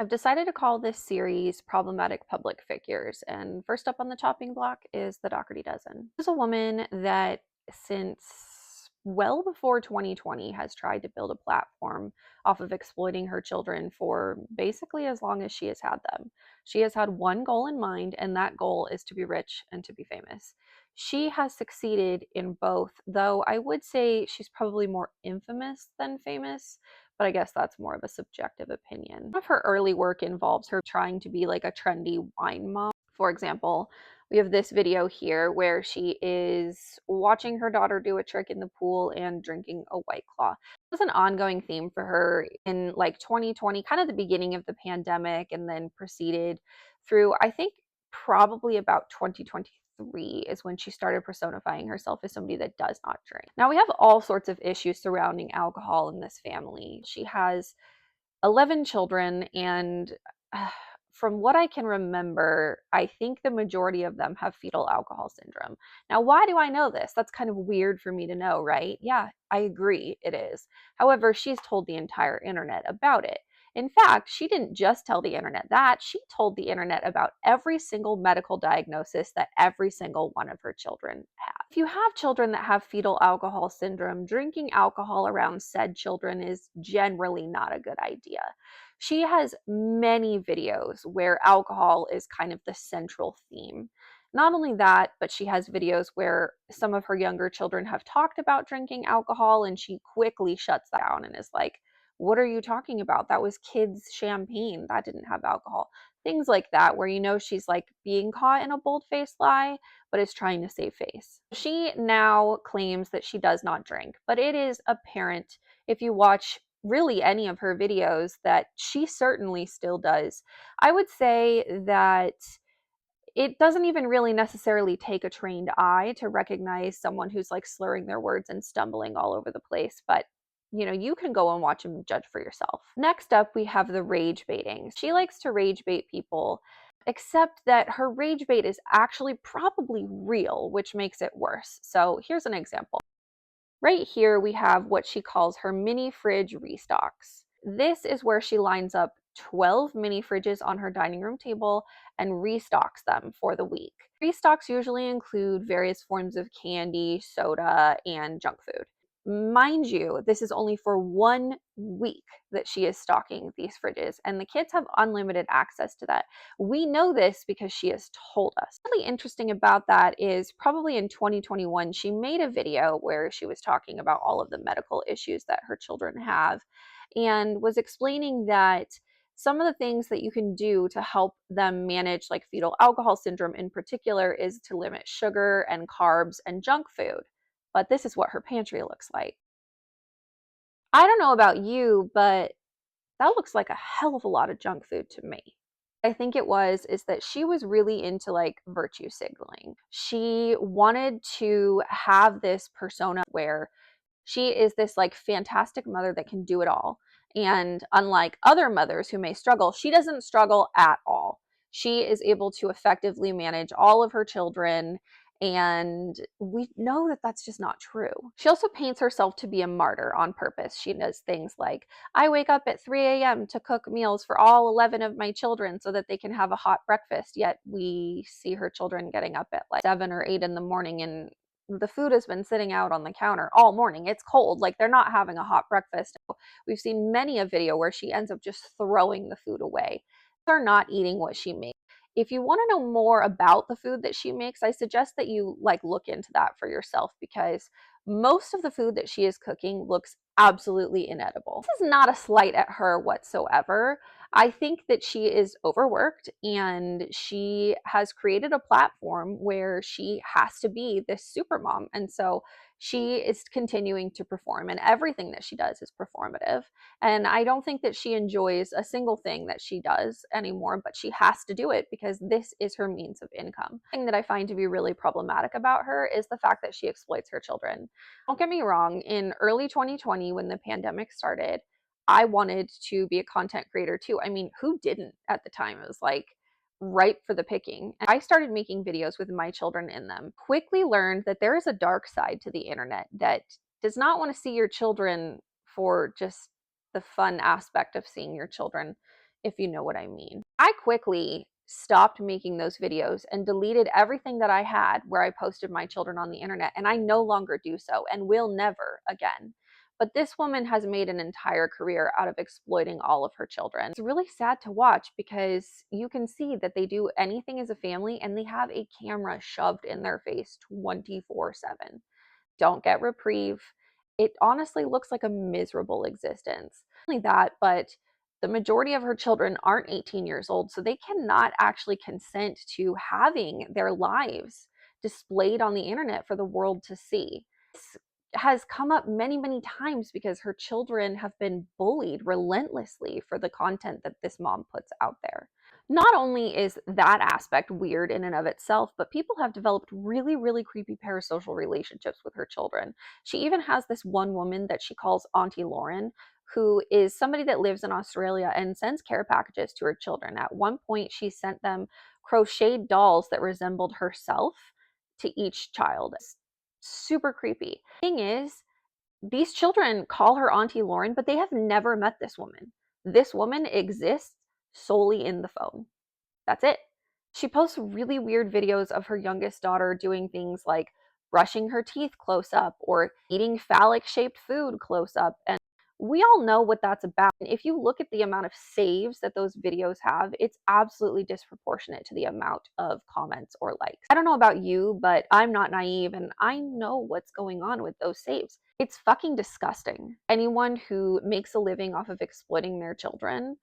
I've decided to call this series Problematic Public Figures, and first up on the chopping block is the Doherty Dozen. This is a woman that since well before 2020 has tried to build a platform off of exploiting her children for basically as long as she has had them. She has had one goal in mind, and that goal is to be rich and to be famous. She has succeeded in both, though I would say she's probably more infamous than famous, but I guess that's more of a subjective opinion. Some of her early work involves her trying to be like a trendy wine mom. For example, we have this video here where she is watching her daughter do a trick in the pool and drinking a White Claw. It was an ongoing theme for her in like 2020, kind of the beginning of the pandemic, and then proceeded through, I think, probably about 2023 is when she started personifying herself as somebody that does not drink. Now, we have all sorts of issues surrounding alcohol in this family. She has 11 children, and uh, from what I can remember, I think the majority of them have fetal alcohol syndrome. Now, why do I know this? That's kind of weird for me to know, right? Yeah, I agree, it is. However, she's told the entire internet about it. In fact, she didn't just tell the internet that, she told the internet about every single medical diagnosis that every single one of her children have. If you have children that have fetal alcohol syndrome, drinking alcohol around said children is generally not a good idea. She has many videos where alcohol is kind of the central theme. Not only that, but she has videos where some of her younger children have talked about drinking alcohol and she quickly shuts that down and is like, what are you talking about? That was kids' champagne. That didn't have alcohol. Things like that, where you know she's like being caught in a bold faced lie, but is trying to save face. She now claims that she does not drink, but it is apparent if you watch really any of her videos that she certainly still does. I would say that it doesn't even really necessarily take a trained eye to recognize someone who's like slurring their words and stumbling all over the place, but you can go and watch and judge for yourself. Next up, we have the rage baiting. She likes to rage bait people, except that her rage bait is actually probably real, which makes it worse. So here's an example. Right here, we have what she calls her mini fridge restocks. This is where she lines up 12 mini fridges on her dining room table and restocks them for the week. Restocks usually include various forms of candy, soda, and junk food. Mind you, this is only for 1 week that she is stocking these fridges, and the kids have unlimited access to that. We know this because she has told us. What's really interesting about that is probably in 2021, she made a video where she was talking about all of the medical issues that her children have and was explaining that some of the things that you can do to help them manage like fetal alcohol syndrome in particular is to limit sugar and carbs and junk food. But this is what her pantry looks like. I don't know about you, but that looks like a hell of a lot of junk food to me. I think it was is that she was really into like virtue signaling. She wanted to have this persona where she is this like fantastic mother that can do it all. And unlike other mothers who may struggle, she doesn't struggle at all. She is able to effectively manage all of her children. And we know that that's just not true. She also paints herself to be a martyr on purpose. She does things like, I wake up at 3 a.m. to cook meals for all 11 of my children so that they can have a hot breakfast. Yet we see her children getting up at like 7 or 8 in the morning and the food has been sitting out on the counter all morning. It's cold. Like they're not having a hot breakfast. We've seen many a video where she ends up just throwing the food away. They're not eating what she makes. If you want to know more about the food that she makes, I suggest that you like look into that for yourself because most of the food that she is cooking looks absolutely inedible. This is not a slight at her whatsoever. I think that she is overworked and she has created a platform where she has to be this super mom. And so she is continuing to perform, and everything that she does is performative. And I don't think that she enjoys a single thing that she does anymore, but she has to do it because this is her means of income. The thing that I find to be really problematic about her is the fact that she exploits her children. Don't get me wrong, in early 2020, when the pandemic started, I wanted to be a content creator too. I mean, who didn't at the time? It was like ripe for the picking. And I started making videos with my children in them. Quickly learned that there is a dark side to the internet that does not want to see your children for just the fun aspect of seeing your children. if you know what I mean. I quickly stopped making those videos and deleted everything that I had where I posted my children on the internet, and I no longer do so and will never again. But this woman has made an entire career out of exploiting all of her children. It's really sad to watch because you can see that they do anything as a family and they have a camera shoved in their face 24/7. Don't get reprieve. It honestly looks like a miserable existence. Not only that, but the majority of her children aren't 18 years old, so they cannot actually consent to having their lives displayed on the internet for the world to see. This has come up many, many times because her children have been bullied relentlessly for the content that this mom puts out there. Not only is that aspect weird in and of itself, but people have developed really, really creepy parasocial relationships with her children. She even has this one woman that she calls Auntie Lauren, who is somebody that lives in Australia and sends care packages to her children. At one point, she sent them crocheted dolls that resembled herself to each child. Super creepy. Thing is, these children call her Auntie Lauren, but they have never met this woman. This woman exists solely in the phone. That's it. She posts really weird videos of her youngest daughter doing things like brushing her teeth close up or eating phallic shaped food close up. And we all know what that's about. And if you look at the amount of saves that those videos have, it's absolutely disproportionate to the amount of comments or likes. I don't know about you, but I'm not naive and I know what's going on with those saves. It's fucking disgusting. Anyone who makes a living off of exploiting their children